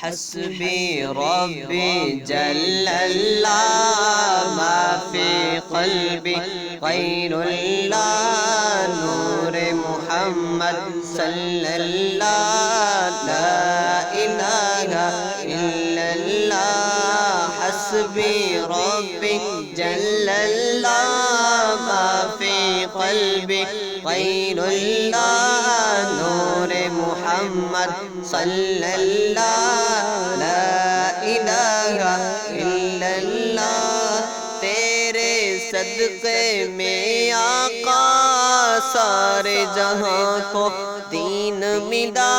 حسبي ربي جل الله ما في قلبي غير الله نور محمد صلى الله لا إله إلا الله حسبي ربي جل الله ما في قلبي غير الله نور محمد صلى الله لا الہ الا اللہ تیرے صدقے میں آقا سارے جہاں کو دین ملا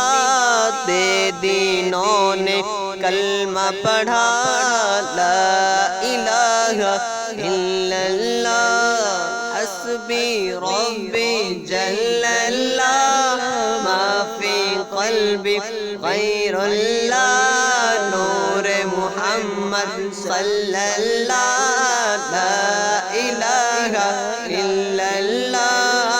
دے دینوں نے کلمہ پڑھا لا الہ الا اللہ حسبی ربی جل اللہ ما فی قلبی غیر اللہ نور محمد صلی اللہ لا الہ الا اللہ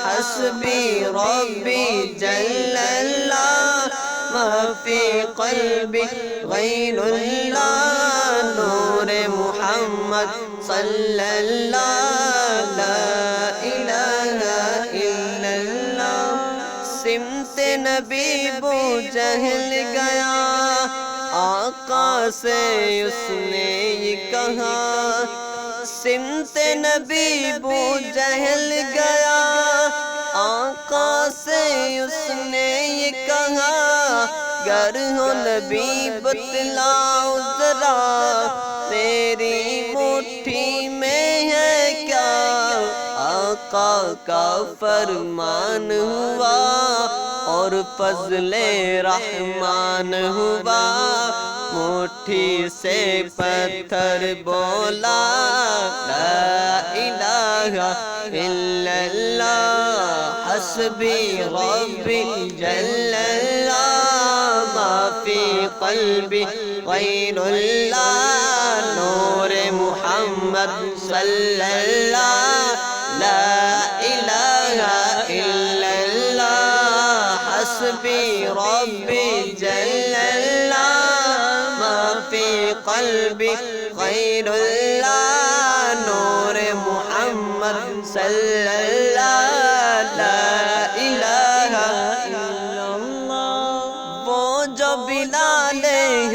حسبی ربی جل اللہ ما فی قلبی غیر اللہ نور محمد صلی اللہ لا الہ الا اللہ سمت نبی بو جہل گیا آقا سے اس نے یہ کہا سمت نبی بو جہل گیا آقا سے اس نے یہ کہا گر ہو نبی بتلاؤ ذرا تیری مٹھی میں ہے کیا آقا کا فرمان ہوا اور فضل رحمان ہوا مٹھی سے پتھر بولا لا الہ الا اللہ حسبی ربی جل اللہ ما فی قلبی غیر اللہ نور محمد صلی اللہ لا الہ الا اللہ حسبی ربی جل اللہ ما فی قلبی غیر اللہ نور محمد صلی اللہ لا الہ الا اللہ وہ جو بلال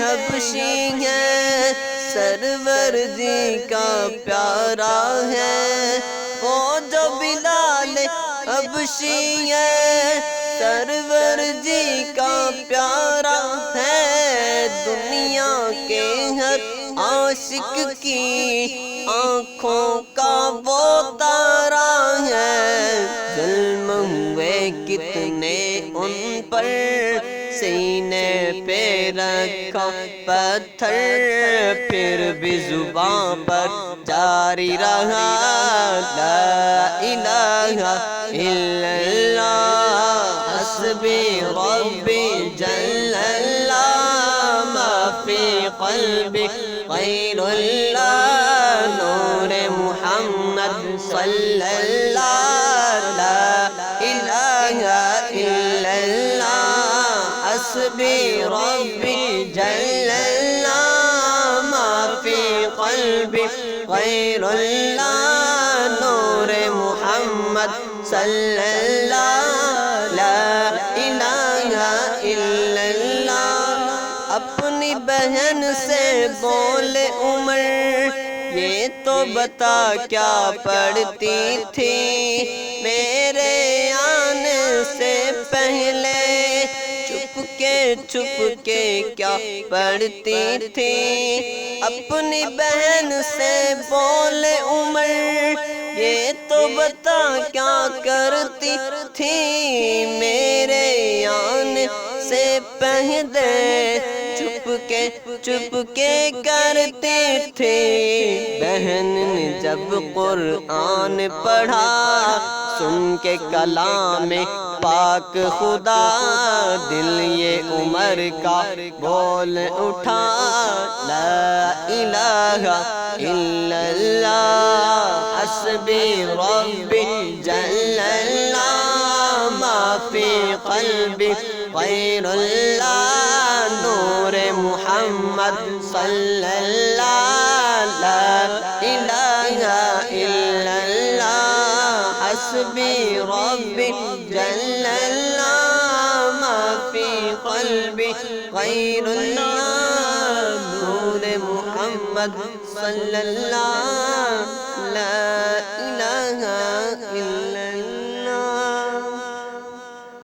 حبشی ہے سرور جی کا پیارا ہے وہ جو بلال حبشی ہے سرور جی کا پیارا ہے دنیا کے ہر عاشق کی آنکھوں کا وہ تارا ہے ظلم ہوئے کتنے ان پر سینے پہ رکھا پتھر پھر بھی زبان پر جاری رہا لا الہ الا اللہ حسبی ربی جل اللہ ما فی قلبی غیر اللہ نور محمد صلی اللہ لا الہ الا اللہ حسبی ربی جل اللہ ما فی قلبی غیر اللہ نور محمد صلی اللہ لا الہ الا اللہ اپنی بہن سے بولے عمر یہ تو بتا کیا پڑھتی تھی میرے آنے سے پہلے چھپ کے کیا پڑھتی تھی اپنی بہن سے بولے عمر یہ تو بتا کیا کرتی تھی میرے آنے سے پہلے چھپ کے کرتے تھے بہن نے جب قرآن پڑھا سن کے کلام پاک خدا دل یہ عمر کا بول اٹھا لا الہ الا اللہ حسبی ربی جل اللہ ما فی قلبی غیر اللہ نور محمد صلی اللہ لا الہ الا اللہ حسبی ربی جل اللہ ما فی قلبی غیر اللہ نور محمد صلی اللہ لا الہ الا